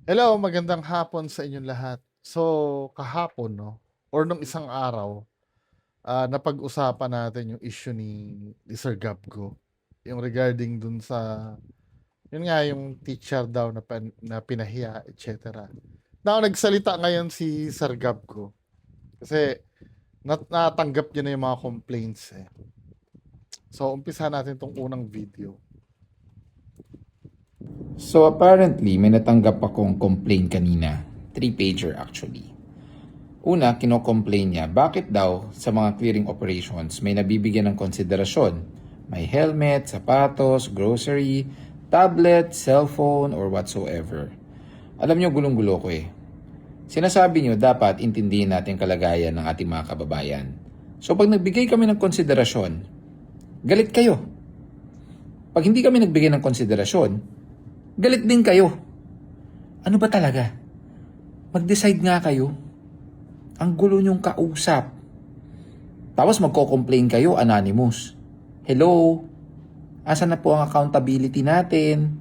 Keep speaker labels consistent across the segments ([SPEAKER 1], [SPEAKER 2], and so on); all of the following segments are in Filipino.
[SPEAKER 1] Hello, magandang hapon sa inyong lahat. So, kahapon 'no, or nung isang araw, napag-usapan natin yung issue ni Sir Gabgo, yung regarding dun sa yun nga, yung teacher daw na pinahiya, et cetera. Now, nagsalita ngayon si Sir Gabgo kasi natanggap niya na yung mga complaints, eh. So, umpisahan natin 'tong unang video.
[SPEAKER 2] So apparently, may natanggap akong complaint kanina. 3-pager actually. Una, kino-complain niya, bakit daw sa mga clearing operations may nabibigyan ng konsiderasyon? May helmet, sapatos, grocery, tablet, cellphone, or whatsoever. Alam niyo, gulong-gulo ko eh. Sinasabi niyo, dapat intindihin natin kalagayan ng ating mga kababayan. So pag nagbigay kami ng konsiderasyon, galit kayo. Pag hindi kami nagbigay ng konsiderasyon, galit din kayo. Ano ba talaga? Mag-decide nga kayo. Ang gulo niyong kausap. Tapos magko-complain kayo, anonymous. Hello? Asa na po ang accountability natin?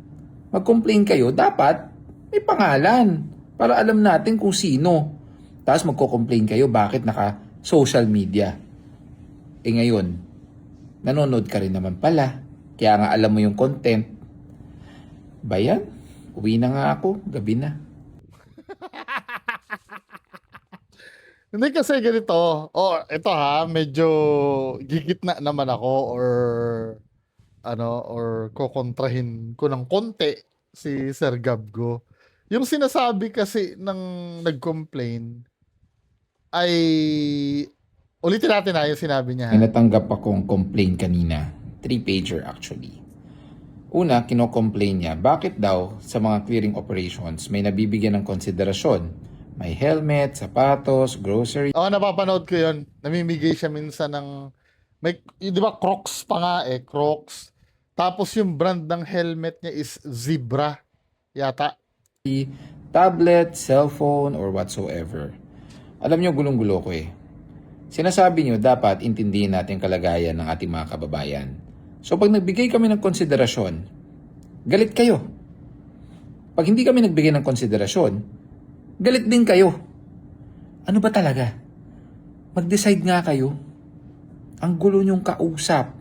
[SPEAKER 2] Mag-complain kayo, dapat may pangalan para alam natin kung sino. Tapos magko-complain kayo, bakit naka-social media. Ngayon, nanonood ka rin naman pala. Kaya nga alam mo yung content. Bayan, uwi na nga ako, gabi na.
[SPEAKER 1] Hindi kasi ganito, ito ha, medyo gigitna naman ako or kokontrahin ko ng konti si Sir Gabgo. Yung sinasabi kasi ng nag-complain ay ulitin natin yung sinabi niya ha.
[SPEAKER 2] May natanggap akong complaint kanina. 3-pager actually. Una, kino-complain niya, bakit daw sa mga clearing operations may nabibigyan ng konsiderasyon? May helmet, sapatos, grocery.
[SPEAKER 1] Napapanood ko yun. Namimigay siya minsan ng di ba Crocs pa nga Crocs. Tapos yung brand ng helmet niya is Zebra yata.
[SPEAKER 2] Tablet, cellphone, or whatsoever. Alam niyo, gulong-gulo ko eh. Sinasabi niyo, dapat intindihin natin kalagayan ng ating mga kababayan. So pag nagbigay kami ng konsiderasyon, galit kayo. Pag hindi kami nagbigay ng konsiderasyon, galit din kayo. Ano ba talaga? Mag-decide nga kayo. Ang gulo niyong kausap.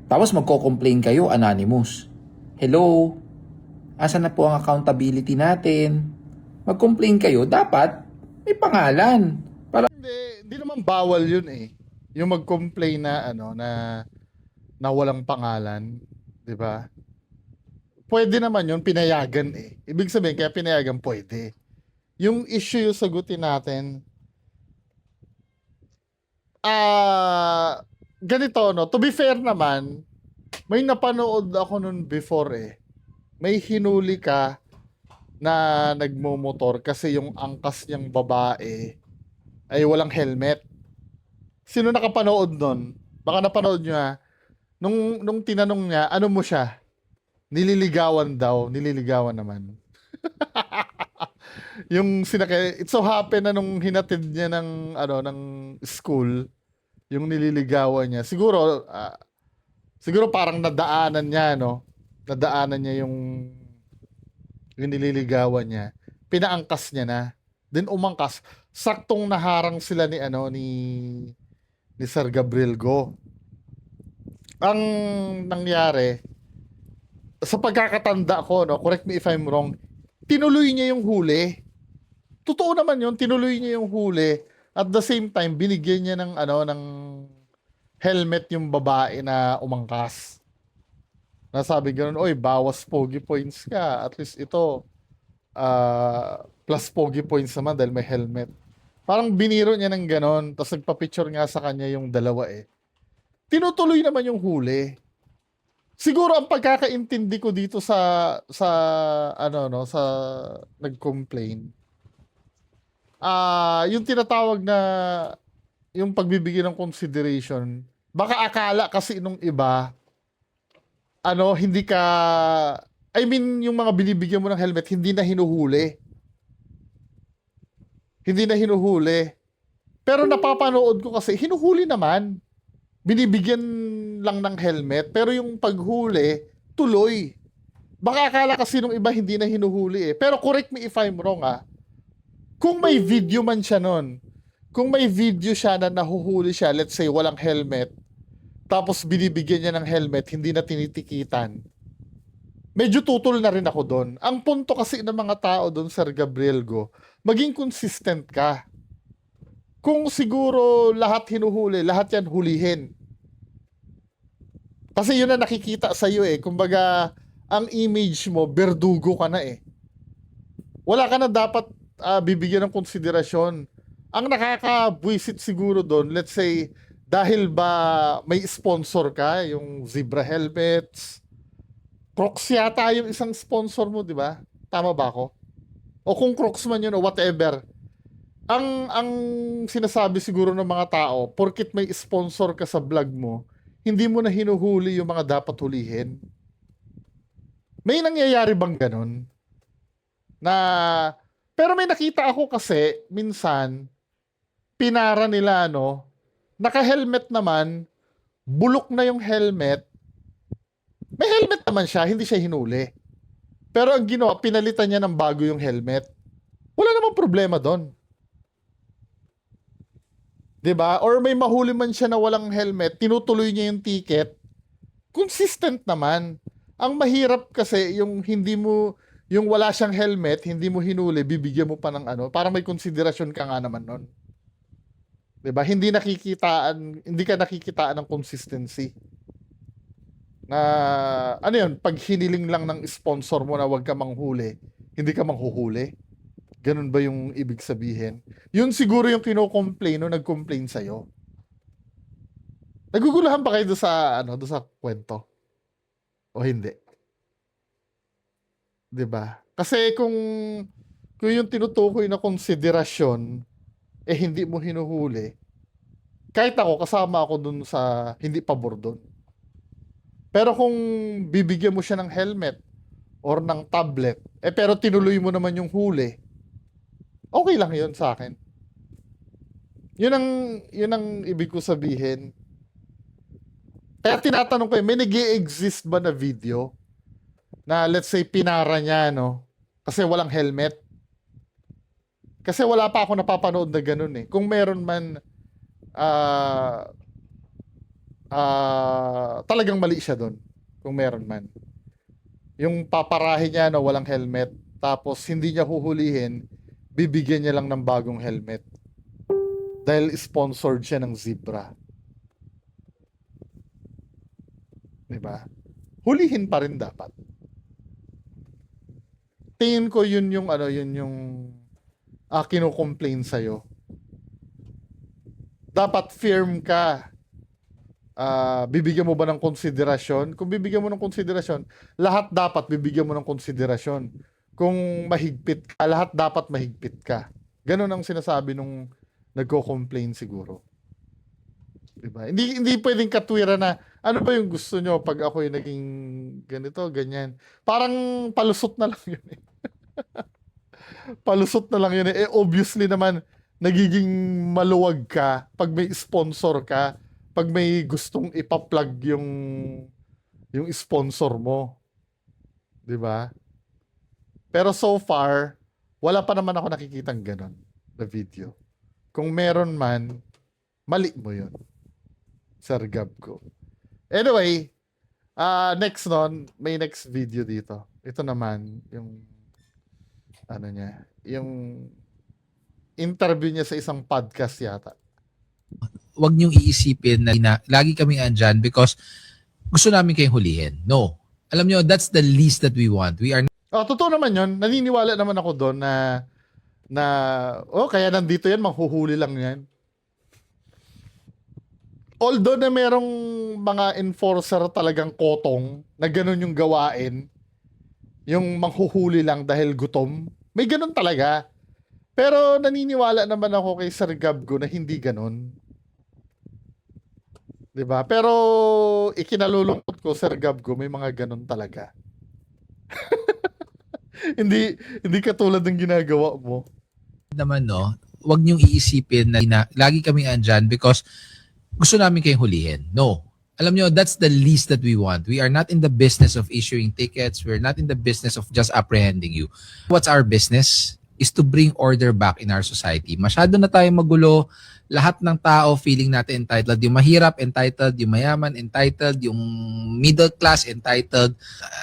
[SPEAKER 2] Tapos magko-complain kayo, anonymous. Hello? Asa na po ang accountability natin? Mag-complain kayo, dapat may pangalan.
[SPEAKER 1] Hindi naman bawal yun eh. Yung mag-complain na na walang pangalan, 'di ba? Pwede naman yun, pinayagan eh. Ibig sabihin, kaya pinayagan pwede. Yung issue yung sagutin natin, ganito no, to be fair naman, may napanood ako nun before eh. May hinuli ka na nagmomotor kasi yung angkas niyang babae ay walang helmet. Sino nakapanood nun? Baka napanood nyo ha. Nung tinanong niya, ano mo siya? Nililigawan daw. Nililigawan naman. Yung sinakay, it so happen na nung hinatid niya ng school, yung nililigawan niya. Siguro parang nadaanan niya, no? Nadaanan niya yung nililigawan niya. Pinaangkas niya na. Then umangkas. Saktong naharang sila ni Sir Gabriel Go. Ang nangyari, sa pagkakatanda ko, no, correct me if I'm wrong, tinuloy niya yung huli. Totoo naman yun, tinuloy niya yung huli. At the same time, binigyan niya ng helmet yung babae na umangkas. Nasabi ganoon, oy, bawas pogi points ka. At least ito, plus pogi points naman dahil may helmet. Parang biniro niya ng ganon, tapos nagpa-picture nga sa kanya yung dalawa eh. Tinutuloy naman yung huli. Siguro ang pagkakaintindi ko dito sa sa nag-complain. Yung tinatawag na yung pagbibigay ng consideration, baka akala kasi nung iba hindi ka I mean yung mga binibigyan mo ng helmet hindi na hinuhuli. Hindi na hinuhuli. Pero napapanood ko kasi hinuhuli naman. Binibigyan lang ng helmet pero yung paghuli tuloy. Baka akala kasi nung iba hindi na hinuhuli eh. Pero correct me if I'm wrong Kung may video man siya nun, kung may video siya na nahuhuli siya, let's say walang helmet, tapos binibigyan niya ng helmet, hindi na tinitikitan, medyo tutol na rin ako doon. Ang punto kasi ng mga tao doon, Sir Gabriel Go, maging consistent ka. Kung siguro lahat hinuhuli, lahat yan hulihin. Kasi yun na nakikita sa'yo eh. Kumbaga, ang image mo, berdugo ka na eh. Wala ka na dapat bibigyan ng konsiderasyon. Ang nakakabwisit siguro doon, let's say, dahil ba may sponsor ka, yung zebra helmets, Crocs yata yung isang sponsor mo, di ba? Tama ba ako? O kung Crocs man yun o whatever. Ang sinasabi siguro ng mga tao, porkit may sponsor ka sa vlog mo, hindi mo na hinuhuli yung mga dapat hulihin. May nangyayari bang ganun? Pero may nakita ako kasi, minsan, pinara nila, naka-helmet naman, bulok na yung helmet, may helmet naman siya, hindi siya hinuli. Pero ang ginawa, pinalitan niya ng bago yung helmet. Wala namang problema doon. 'Di ba? Or may mahuli man siya na walang helmet, tinutuloy niya yung ticket. Consistent naman. Ang mahirap kasi yung yung wala siyang helmet, hindi mo hinuli, bibigyan mo pa ng para may konsiderasyon ka nga naman nun. 'Di ba? Hindi ka nakikitaan ng consistency. Na yun, pag hiniling lang ng sponsor mo na wag ka manghuli, hindi ka manghuhuli. Ganun ba yung ibig sabihin? Yun siguro yung kino-complain o nag-complain sa'yo. Nagugulahan ba kayo doon sa kwento? O hindi? 'Di ba? Kasi kung yung tinutukoy na konsiderasyon hindi mo hinuhuli, kahit ako, kasama ako dun sa hindi pabor dun. Pero kung bibigyan mo siya ng helmet or ng tablet, pero tinuloy mo naman yung huli, okay lang yun sa akin. Yun ang ibig ko sabihin. Kaya tinatanong ko, may nag-i-exist ba na video na let's say pinara niya, kasi walang helmet? Kasi wala pa ako napapanood na ganun eh. Kung meron man, talagang mali siya doon. Kung meron man. Yung paparahin niya walang helmet, tapos hindi niya huhulihin, bibigyan niya lang ng bagong helmet. Dahil sponsored siya ng zebra. Diba? Hulihin pa rin dapat. Tingin ko yun yung kino-complain sa'yo. Dapat firm ka. Bibigyan mo ba ng konsiderasyon? Kung bibigyan mo ng konsiderasyon, lahat dapat bibigyan mo ng konsiderasyon. Kung mahigpit ka, lahat dapat mahigpit ka. Ganun ang sinasabi nung nagko-complain siguro. Diba? Hindi pwedeng katwiran na ano ba yung gusto nyo pag ako'y naging ganito, ganyan. Parang palusot na lang yun eh. Palusot na lang yun eh. Obviously naman, nagiging maluwag ka pag may sponsor ka, pag may gustong ipa-plug yung sponsor mo. 'Di ba? Pero so far, wala pa naman ako nakikitang ganun na video. Kung meron man, mali mo yun. Sir Gab ko. Anyway, next may next video dito. Ito naman, yung yung interview niya sa isang podcast yata.
[SPEAKER 3] Huwag niyong iisipin na lagi kami andyan because gusto namin kayong hulihin. No. Alam niyo, that's the least that we want. We are
[SPEAKER 1] Totoo naman yun. Naniniwala naman ako doon na kaya nandito yan, manghuhuli lang yan. Although na merong mga enforcer talagang kotong na ganun yung gawain, yung manghuhuli lang dahil gutom, may ganun talaga. Pero naniniwala naman ako kay Sir Gabgo na hindi ganun. 'Di ba? Pero ikinalulungkot ko, Sir Gabgo, may mga ganun talaga. hindi katulad ng ginagawa mo.
[SPEAKER 3] naman, huwag niyong iisipin na lagi kami andyan because gusto namin kayong hulihin. No. Alam nyo, that's the least that we want. We are not in the business of issuing tickets. We're not in the business of just apprehending you. What's our business? Is to bring order back in our society. Masyado na tayo magulo. Lahat ng tao feeling natin entitled. Yung mahirap, entitled. Yung mayaman, entitled. Yung middle class, entitled.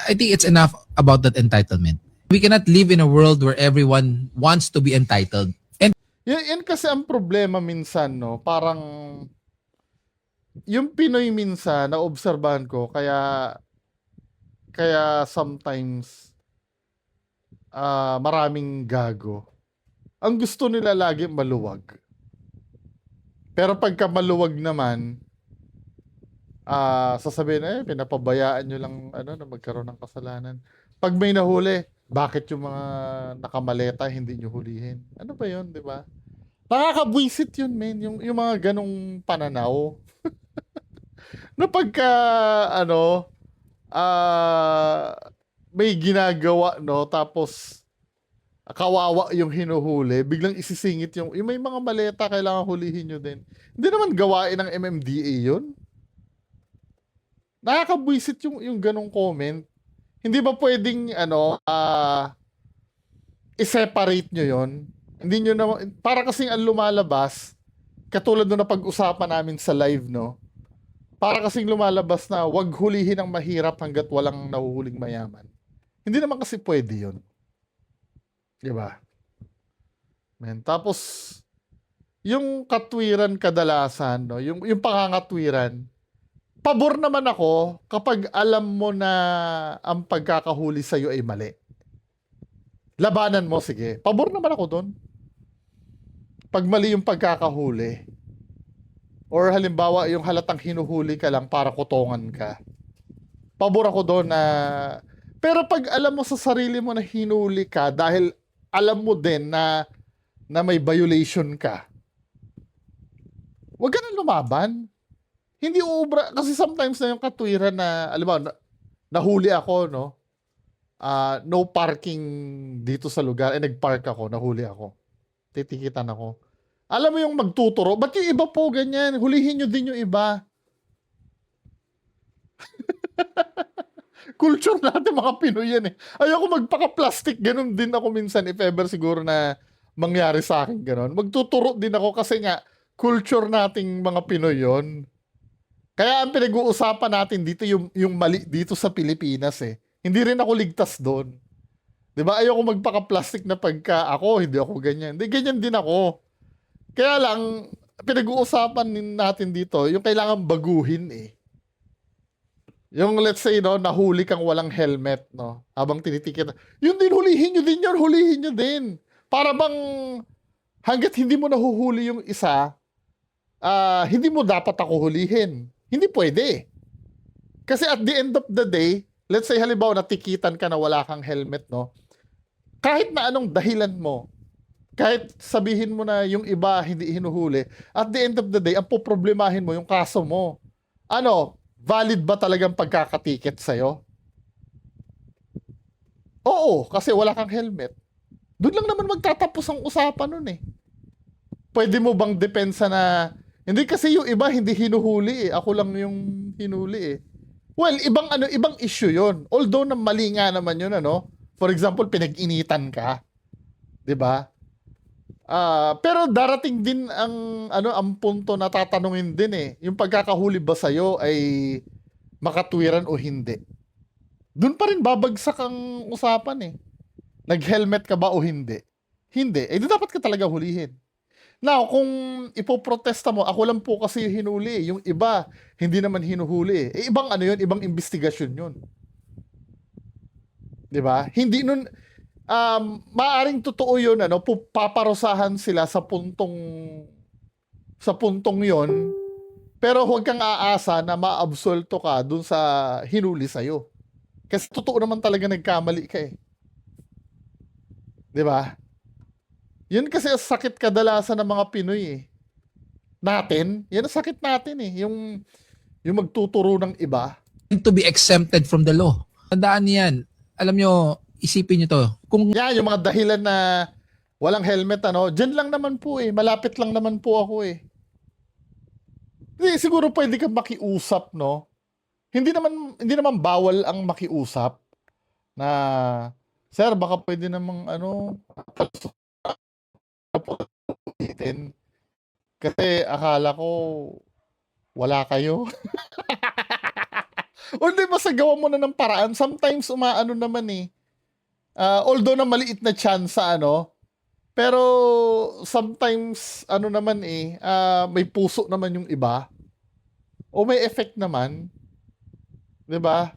[SPEAKER 3] I think it's enough about that entitlement. We cannot live in a world where everyone wants to be entitled. And
[SPEAKER 1] Yan kasi ang problema minsan, no? Parang yung Pinoy minsan naobserbahan ko kaya sometimes maraming gago. Ang gusto nila lagi maluwag. Pero pagka maluwag naman, sasabihin, pinapabayaan nyo lang na magkaroon ng kasalanan. Pag may nahuli, bakit yung mga nakamaleta hindi nyo hulihin? Ano ba yun, di ba? Nakakabwisit yun, men. Yung mga ganong pananaw. Na pagka, may ginagawa, no? Tapos, kawawa yung hinuhuli, biglang isisingit yung may mga maleta, kailangan hulihin nyo din. Hindi naman gawain ng MMDA yun. Nakakabwisit yung ganong comment. Hindi ba pwedeng, i-separate nyo yon? Hindi nyo naman, para kasing ang lumalabas, katulad nung napag-usapan namin sa live, no? Para kasing lumalabas na wag hulihin ang mahirap hanggat walang nahuhuling mayaman. Hindi naman kasi pwede yun. Diba? Men, tapos, yung katwiran kadalasan, no? Yung pangangatwiran, pabor naman ako kapag alam mo na ang pagkakahuli sa'yo ay mali. Labanan mo, sige. Pabor naman ako doon. Pag mali yung pagkakahuli, or halimbawa yung halatang hinuhuli ka lang para kutongan ka, pabor ako doon na... Pero pag alam mo sa sarili mo na hinuli ka dahil alam mo din na may violation ka, wag ka na lumaban. Hindi uubra. Kasi sometimes na yung katwiran na, alam mo, nahuli ako, no? No parking dito sa lugar. Nagpark ako, nahuli ako. Titikitan ako. Alam mo yung magtuturo, ba't yung iba po ganyan? Hulihin nyo din yung iba. Culture natin mga Pinoy yan eh. Ayoko magpaka-plastic, ganun din ako minsan if ever siguro na mangyari sa akin ganun. Magtuturo din ako kasi nga, culture nating mga Pinoy yon. Kaya ang pinag-uusapan natin dito yung mali dito sa Pilipinas eh. Hindi rin ako ligtas doon. 'Di ba? Ayoko magpaka-plastic na pagka ako, hindi ako ganyan. Hindi, ganyan din ako. Kaya lang, pinag-uusapan natin dito, yung kailangan baguhin eh. Yung let's say, no, nahuli kang walang helmet, no, habang tinitikita. Yun din, hulihin nyo din yun, hulihin nyo din. Para bang, hanggat hindi mo nahuhuli yung isa, hindi mo dapat ako hulihin. Hindi pwede. Kasi at the end of the day, let's say halimbawa natikitan ka na wala kang helmet, no? Kahit na anong dahilan mo, kahit sabihin mo na yung iba hindi hinuhuli, at the end of the day, ang poproblemahin mo yung kaso mo. Valid ba talagang pagkakatiket sa'yo? Oo, kasi wala kang helmet. Doon lang naman magtatapos ang usapan nun eh. Pwede mo bang depensa na hindi kasi yung iba hindi hinuhuli eh. Ako lang yung hinuli eh. Well, ibang issue 'yon. Although na mali nga naman 'yun For example, pinag-initan ka. 'Di ba? Pero darating din ang punto na tatanungin din eh. Yung pagkakahuli ba sa'yo ay makatwiran o hindi? Doon pa rin babagsak ang usapan eh. Nag-helmet ka ba o hindi? Hindi. Di dapat ka talaga hulihin. Now, kung ipoprotesta mo, ako lang po kasi yung hinuli. Yung iba, hindi naman hinuhuli. Ibang yun, ibang investigasyon yun. 'Di ba? Hindi nun, maaring totoo yun, paparusahan sila sa puntong yon, pero huwag kang aasa na maabsolto ka dun sa hinuli sa'yo. Kasi totoo naman talaga nagkamali ka eh. 'Di ba? Yun kasi ang sakit kadalasan ng mga Pinoy eh. Natin, yan ang sakit natin eh. Yung magtuturo ng iba.
[SPEAKER 3] to be exempted from the law. Tandaan niyan. Alam nyo, isipin nyo to. Kung
[SPEAKER 1] Yan, yung mga dahilan na walang helmet, dyan lang naman po eh. Malapit lang naman po ako eh. Hindi, siguro pwede kang makiusap, no? Hindi naman bawal ang makiusap na, sir, baka pwede namang ano, ulitin. Kasi akala ko wala kayo. O hindi, basta gawa mo na ng paraan. Sometimes umaano naman eh. Although na maliit na chance sa ano, pero sometimes ano naman eh, may puso naman yung iba. O may effect naman. 'Di ba?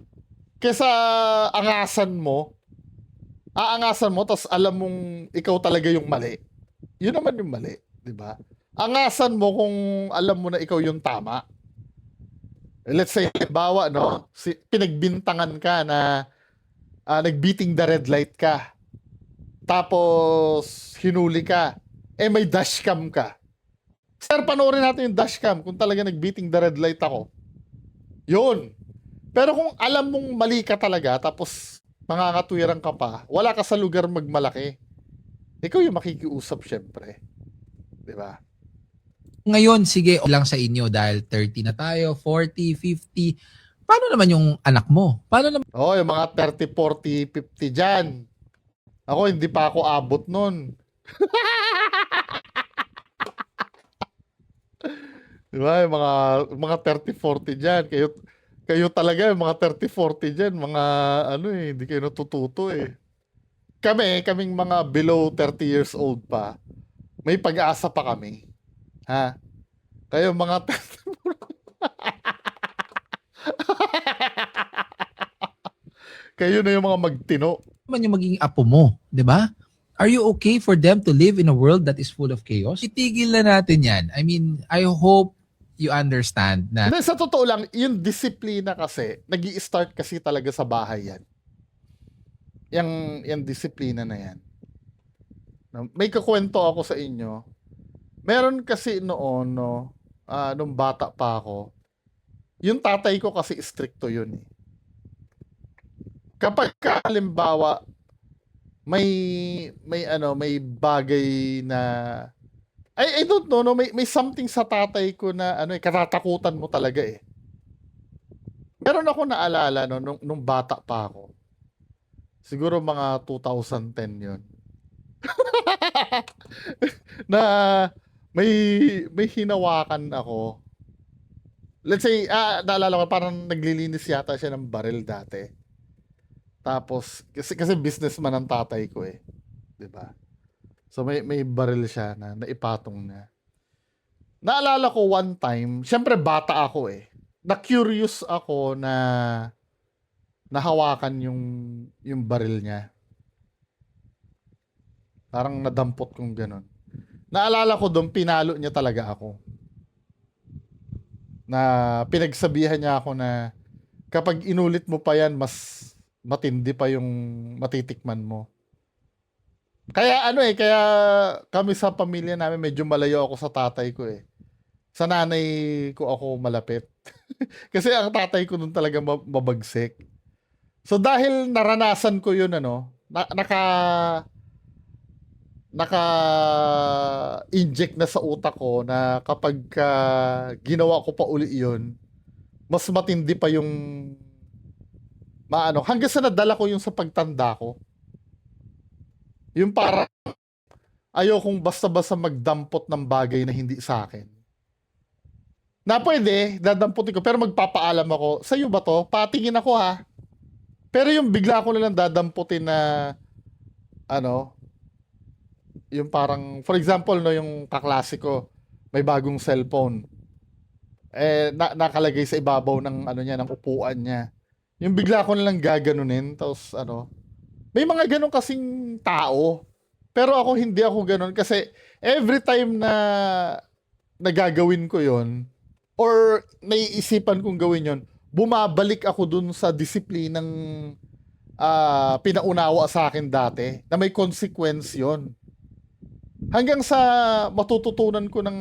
[SPEAKER 1] Kesa aangasan mo, tapos alam mong ikaw talaga yung mali. Yun naman yung mali, 'di ba? Angasan mo kung alam mo na ikaw yung tama. Let's say, halimbawa, no, pinagbintangan ka na nag-beating the red light ka. Tapos, hinuli ka. Eh, may dashcam ka. Sir, panoorin natin yung dashcam kung talaga nag-beating the red light ako. Yun. Pero kung alam mong mali ka talaga, tapos mangangatuwiran ka pa, wala ka sa lugar magmalaki, ikaw yung makikiusap syempre. Diba?
[SPEAKER 3] Ngayon, sige, lang sa inyo dahil 30 na tayo, 40, 50. Paano naman yung anak mo? Paano naman
[SPEAKER 1] Oh, yung mga 30, 40, 50 dyan. Ako, hindi pa ako abot nun. Diba? Yung mga 30, 40 dyan. Kayo talaga, yung mga 30, 40 dyan, mga ano eh, hindi kayo natututo eh. Kaming mga below 30 years old pa, may pag-asa pa kami. Ha? Kayo mga 30, kayo na yung mga magtino.
[SPEAKER 3] yung magiging apo mo, 'di ba? Are you okay for them to live in a world that is full of chaos? Itigil na natin 'yan. I mean, I hope you understand na
[SPEAKER 1] Hindi, sa totoo lang, yung disiplina kasi, nag-i-start kasi talaga sa bahay yan. Yung disiplina na yan. No, may kakwento ako sa inyo. Meron kasi noon, no, nung bata pa ako, yung tatay ko kasi stricto yun eh. Kapag halimbawa, may bagay na I don't know, no, may something sa tatay ko na ano eh, katatakutan mo talaga eh. Meron ako naalala no, nung bata pa ako. Siguro mga 2010 yun. Na may hinawakan ako. Let's say, naalala ko, parang naglilinis yata siya ng baril dati. Tapos, kasi businessman ang tatay ko eh. 'Di ba? So may baril siya na naipatong niya. Naalala ko one time, syempre bata ako eh. Na-curious ako na nahawakan yung baril niya. Parang nadampot kong ganun. Naalala ko doon, pinalo niya talaga ako. Na pinagsabihan niya ako na kapag inulit mo pa yan, mas matindi pa yung matitikman mo. Kaya kaya kami sa pamilya namin medyo malayo ako sa tatay ko eh. Sa nanay ko ako malapit. Kasi ang tatay ko nun talaga mabagsik. So dahil naranasan ko yun naka-inject na sa utak ko na kapag ginawa ko pa uli yun, mas matindi pa yung hanggang sa nadala ko yung sa pagtanda ko. Yung para ayokong basta-basta magdampot ng bagay na hindi sa akin. Na pwede, dadamputin ko, pero magpapaalam ako, sa'yo ba to? Patingin ako ha. Pero yung bigla ko na lang dadamputin na, yung parang, for example, no, yung kaklasiko, may bagong cellphone. Nakalagay sa ibabaw ng, ng upuan niya. Yung bigla ko na lang gaganunin, tapos, may mga ganun kasing tao. Pero ako, hindi ako ganun. Kasi every time na nagagawin ko yon or naiisipan kong gawin yon, bumabalik ako dun sa disiplinang pinaunawa sa akin dati na may consequence yon. Hanggang sa matututunan ko ng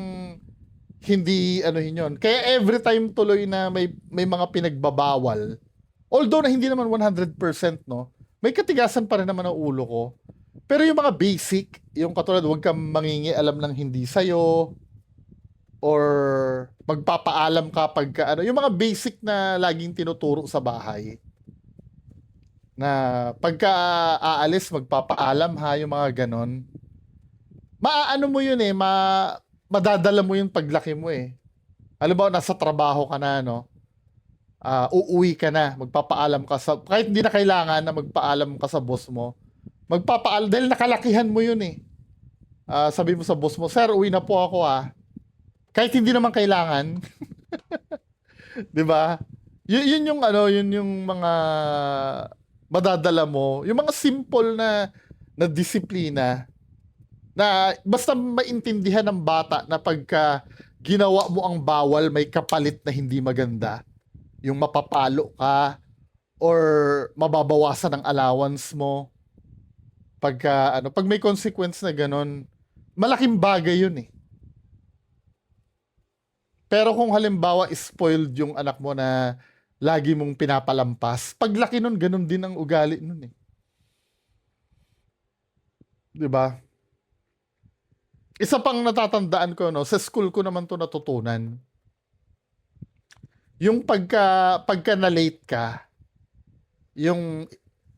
[SPEAKER 1] hindi yon. Kaya every time tuloy na may mga pinagbabawal, although na hindi naman 100%, no, may katigasan pa rin naman ang ulo ko. Pero yung mga basic, yung katulad, huwag kang mangingi alam ng hindi sa'yo, or magpapaalam ka pagka ano, yung mga basic na laging tinuturo sa bahay. Na pagka aalis, magpapaalam ha, yung mga ganon. Maaano mo yun madadala mo yun paglaki mo eh. Alam mo, nasa trabaho ka na, no? Uuwi ka na, magpapaalam ka sa, kahit hindi na kailangan na magpaalam ka sa boss mo, magpapaalam, dahil nakalakihan mo yun eh. Sabi mo sa boss mo, sir, uwi na po ako kahit hindi naman kailangan. 'Di ba? Yun yung yun yung mga madadala mo, yung mga simple na disiplina na basta maintindihan ng bata na pagka ginawa mo ang bawal, may kapalit na hindi maganda. Yung mapapalo ka or mababawasan ang allowance mo. Pag may consequence na ganun, malaking bagay yun eh. Pero kung halimbawa spoiled yung anak mo na lagi mong pinapalampas, paglaki nun, ganun din ang ugali nun eh. 'Di ba? Isa pang natatandaan ko, no, sa school ko naman to natutunan. Yung pagka na-late ka, yung,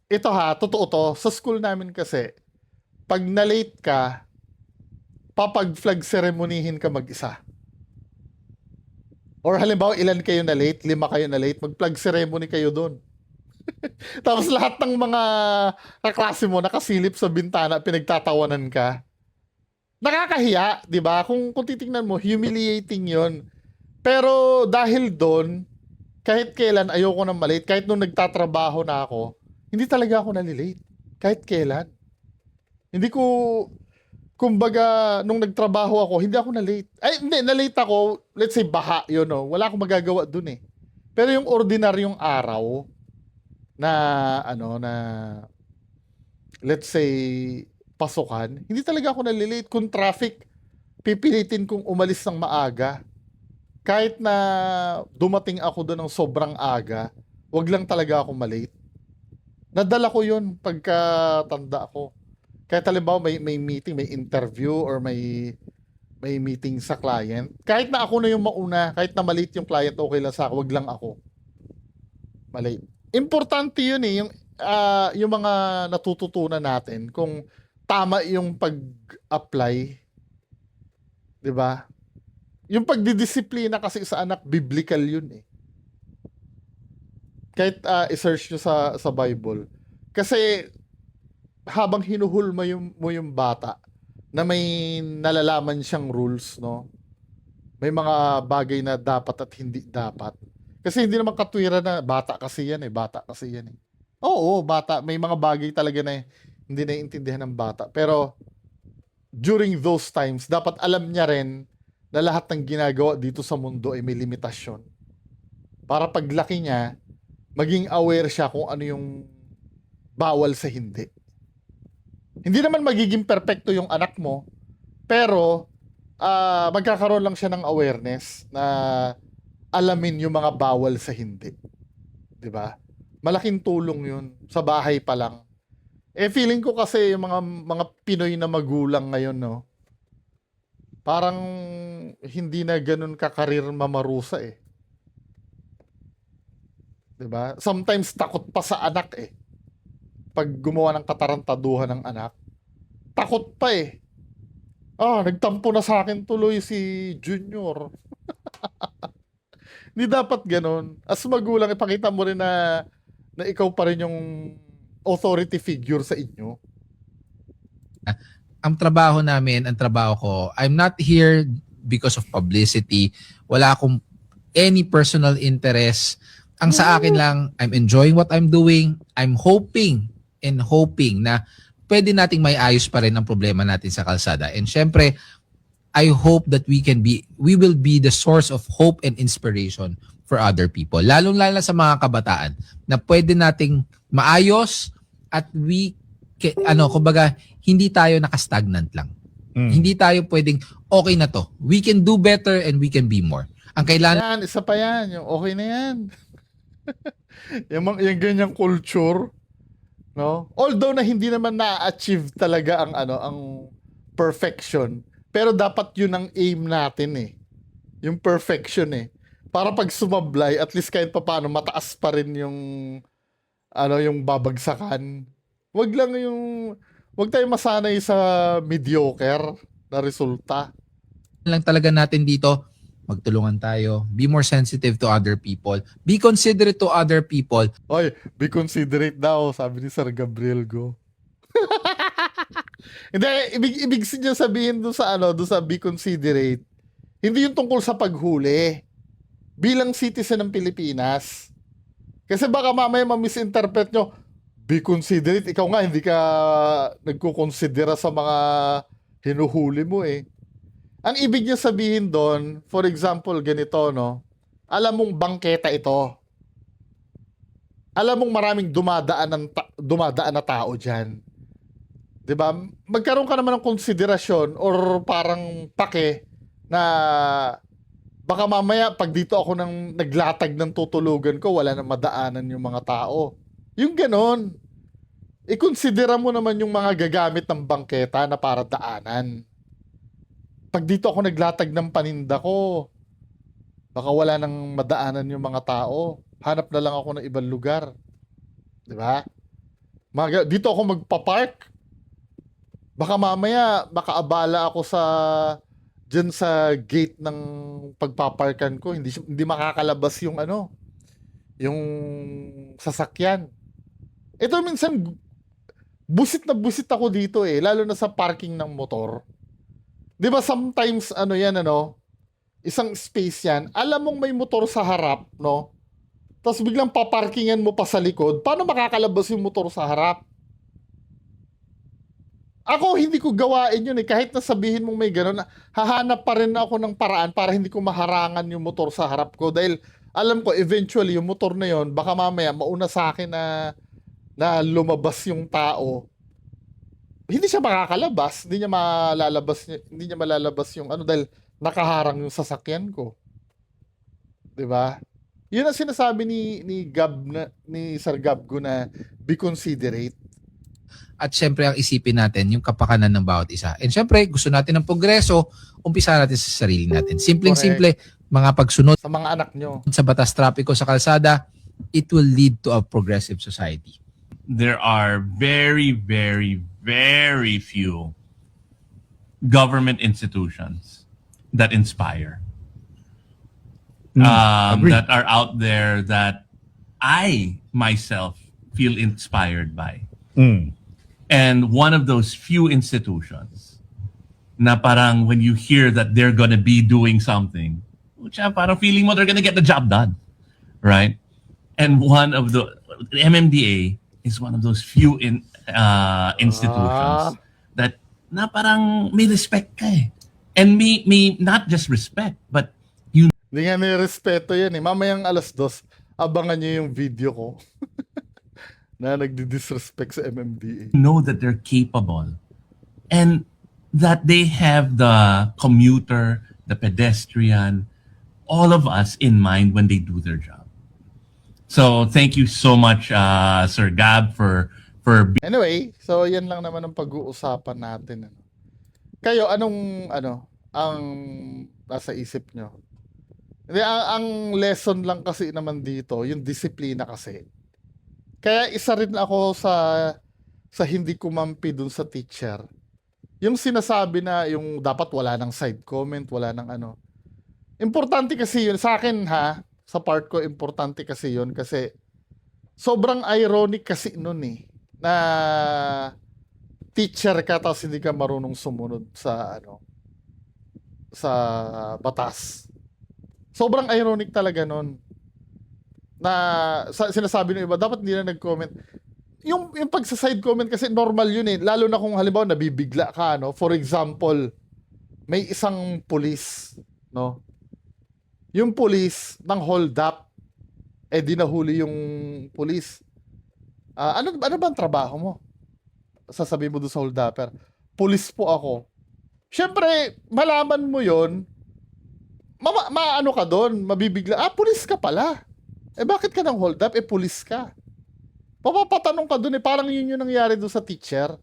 [SPEAKER 1] ito totoo to, sa school namin kasi, pag na-late ka, papag-flag ceremonyhin ka mag-isa. Or halimbawa, ilan kayo na late, 5 kayo na late, mag-flag ceremony kayo doon. Tapos lahat ng mga kaklase mo nakasilip sa bintana, pinagtatawanan ka. Nakakahiya, 'di ba? Kung titingnan mo, humiliating 'yon. Pero dahil doon, kahit kailan ayoko nang malate, kahit nung nagtatrabaho na ako, hindi talaga ako nalilate. Kahit kailan. Hindi ko, kumbaga, nung nagtrabaho ako, hindi ako na-late. Ay, hindi, na-late ako, let's say, baha, yun, no? Wala akong magagawa dun eh. Pero yung ordinaryong araw, na, let's say, pasukan, hindi talaga ako nalilate. Kung traffic, pipilitin kong umalis ng maaga. Kahit na dumating ako doon ng sobrang aga, wag lang talaga ako malate. Nadala ko yun pagkatanda ko. Kahit halimbawa may meeting, may interview, or may meeting sa client, kahit na ako na yung mauna, kahit na malate yung client, okay lang sa akin, wag lang ako malate. Importante yun eh, yung mga natututunan natin, kung tama yung pag-apply, di ba? Yung pagdidisiplina kasi sa anak, biblical yun eh. Kahit i-search nyo sa Bible. Kasi habang hinuhul mo yung bata na may nalalaman siyang rules, no? May mga bagay na dapat at hindi dapat. Kasi hindi naman katwiran na bata kasi yan eh. Bata kasi yan eh. Oo, bata. May mga bagay talaga na hindi naiintindihan ng bata. Pero during those times, dapat alam niya rin na lahat ng ginagawa dito sa mundo ay may limitasyon. Para paglaki niya, maging aware siya kung ano yung bawal sa hindi. Hindi naman magiging perpekto yung anak mo, pero magkakaroon lang siya ng awareness na alamin yung mga bawal sa hindi. 'Di ba? Malaking tulong yun sa bahay pa lang. Feeling ko kasi yung mga Pinoy na magulang ngayon, no, parang hindi na ganun kakarir mamarusa eh. 'Di ba? Sometimes takot pa sa anak eh. Pag gumawa ng katarantaduhan ng anak, takot pa eh. Nagtampo na sa akin tuloy si Junior. Hindi dapat ganun. As magulang, ipakita mo rin na ikaw pa rin yung authority figure sa inyo.
[SPEAKER 3] Ang trabaho namin, ang trabaho ko, I'm not here because of publicity. Wala akong any personal interest. Ang sa akin lang, I'm enjoying what I'm doing. I'm hoping na pwede nating may ayos pa rin ang problema natin sa kalsada. And syempre, I hope that we will be the source of hope and inspiration for other people. Lalo-lalo sa mga kabataan na pwede nating maayos at kumbaga, hindi tayo nakastagnant lang. Hindi tayo pwedeng okay na to. We can do better and we can be more. Ang kailangan,
[SPEAKER 1] Isa pa yan, yung okay na yan. yung ganyang culture, no? Although na hindi naman na-achieve talaga ang perfection, pero dapat yun ang aim natin eh. yung perfection eh. Para pag sumablay, at least kahit papaano mataas pa rin yung yung babagsakan. Wag tayong masanay sa mediocre na resulta.
[SPEAKER 3] lang talaga natin dito, magtulungan tayo. Be more sensitive to other people. Be considerate to other people.
[SPEAKER 1] Oy, be considerate daw, sabi ni Sir Gabriel Go. Hindi, ibig niya sabihin doon sa be considerate. Hindi yung tungkol sa paghuli. Bilang citizen ng Pilipinas. Kasi baka mamaya ma-misinterpret nyo, be considerate. Ikaw nga, hindi ka nagkukonsidera sa mga hinuhuli mo eh. Ang ibig niya sabihin doon, for example, ganito, no? Alam mong bangketa ito. Alam mong maraming dumadaan na tao dyan. 'Di ba? Magkaroon ka naman ng konsiderasyon or parang pake na baka mamaya pag dito ako nang naglatag ng tutulugan ko, wala nang madaanan yung mga tao. Yung ganon. I-considera mo naman yung mga gagamit ng bangketa na para daanan. Pag dito ako naglatag ng paninda ko, baka wala nang madaanan yung mga tao. Hanap na lang ako ng ibang lugar. 'Di ba? Dito ako magpa-park. Baka mamaya makaabala ako diyan sa gate ng pagpaparkan ko, hindi makakalabas yung sasakyan. Ito minsan busit na busit ako dito eh, lalo na sa parking ng motor. 'Di ba sometimes isang space yan, alam mong may motor sa harap, no? Tapos biglang paparkingan mo pa sa likod, paano makakalabas yung motor sa harap? Ako, hindi ko gawain yun eh. Kahit na sabihin mong may gano'n, hahanap pa rin ako ng paraan para hindi ko maharangan yung motor sa harap ko. Dahil alam ko, eventually, yung motor na yun, baka mamaya mauna sa akin na lumabas yung tao. Hindi siya makakalabas. Hindi niya malalabas yung dahil nakaharang yung sasakyan ko. 'Di ba? Yun ang sinasabi ni Sir Gabgo na be considerate.
[SPEAKER 3] At syempre, ang isipin natin yung kapakanan ng bawat isa. And syempre, gusto natin ng progreso, umpisa natin sa sarili natin. Simpleng-simple, mga pagsunod
[SPEAKER 1] Sa mga anak nyo.
[SPEAKER 3] sa batas trapiko sa kalsada, it will lead to a progressive society.
[SPEAKER 4] There are very, very, very few government institutions that inspire.
[SPEAKER 3] Agree.
[SPEAKER 4] That are out there that I myself feel inspired by. And one of those few institutions na parang when you hear that they're gonna be doing something, parang feeling mo they're gonna get the job done, right? And one of the MMDA is one of those few institutions that na parang may respect ka eh. And may not just respect, but
[SPEAKER 1] Hindi nga nirespeto yan eh. Mamayang 2:00, abangan nyo yung video ko. na nagdi-disrespect sa MMDA.
[SPEAKER 4] know that they're capable and that they have the commuter, the pedestrian, all of us in mind when they do their job. So thank you so much, Sir Gab, for
[SPEAKER 1] Anyway, so yan lang naman ang pag-uusapan natin. Kayo, ang nasa isip nyo? Hindi, ang lesson lang kasi naman dito, yung disiplina kasi. Kaya isa rin ako sa hindi kumampi dun sa teacher. Yung sinasabi na yung dapat wala ng side comment, wala ng Importante kasi yun, sa akin sa part ko, importante kasi yun kasi sobrang ironic kasi nun eh, na teacher ka tapos hindi ka marunong sumunod sa batas. Sobrang ironic talaga nun. Na sinasabi ng iba, dapat hindi na nag-comment. Yung pagsa-side comment kasi normal yun eh. Lalo na kung halimbawa nabibigla ka, no? For example, may isang pulis, no? Yung pulis ng hold up, dinahuli yung pulis. Ano ba ang trabaho mo? Sasabihin mo doon sa hold upper, pulis po ako. Siyempre, malaman mo yon, maano ka doon, mabibigla, pulis ka pala. Bakit ka nang hold up? Pulis ka. Papapatanong ka doon parang yun yung nangyari doon sa teacher.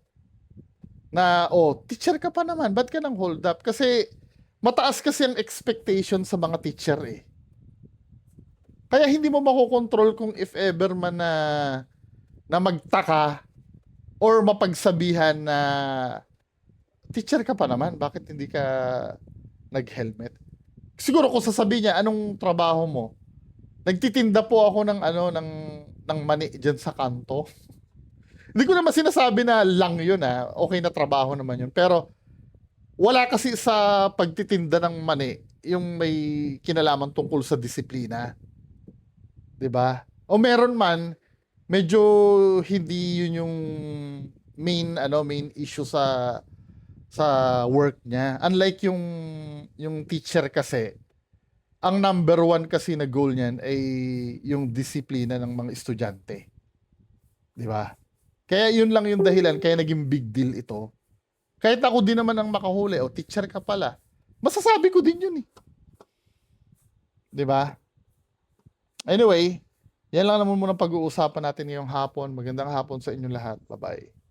[SPEAKER 1] Na, teacher ka pa naman, ba't ka nang hold up? Kasi mataas kasi ang expectation sa mga teacher eh. Kaya hindi mo makokontrol kung if ever man na magtaka or mapagsabihan na teacher ka pa naman, bakit hindi ka nag-helmet? Siguro kung sasabihin niya, anong trabaho mo? Nagtitinda po ako ng ng mani diyan sa kanto. Hindi ko naman sinasabi na lang yun okay na trabaho naman yun. Pero wala kasi sa pagtitinda ng mani yung may kinalaman tungkol sa disiplina. 'Di ba? O meron man, medyo hindi yun yung main issue sa work niya. Unlike yung teacher kasi, ang number one kasi na goal niyan ay yung disiplina ng mga estudyante. 'Di ba? Kaya yun lang yung dahilan kaya naging big deal ito. Kahit ako din naman ang makahuli, teacher ka pala. Masasabi ko din yun eh. 'Di ba? Anyway, yan lang naman muna pag-uusapan natin ngayong hapon. Magandang hapon sa inyong lahat. Bye-bye.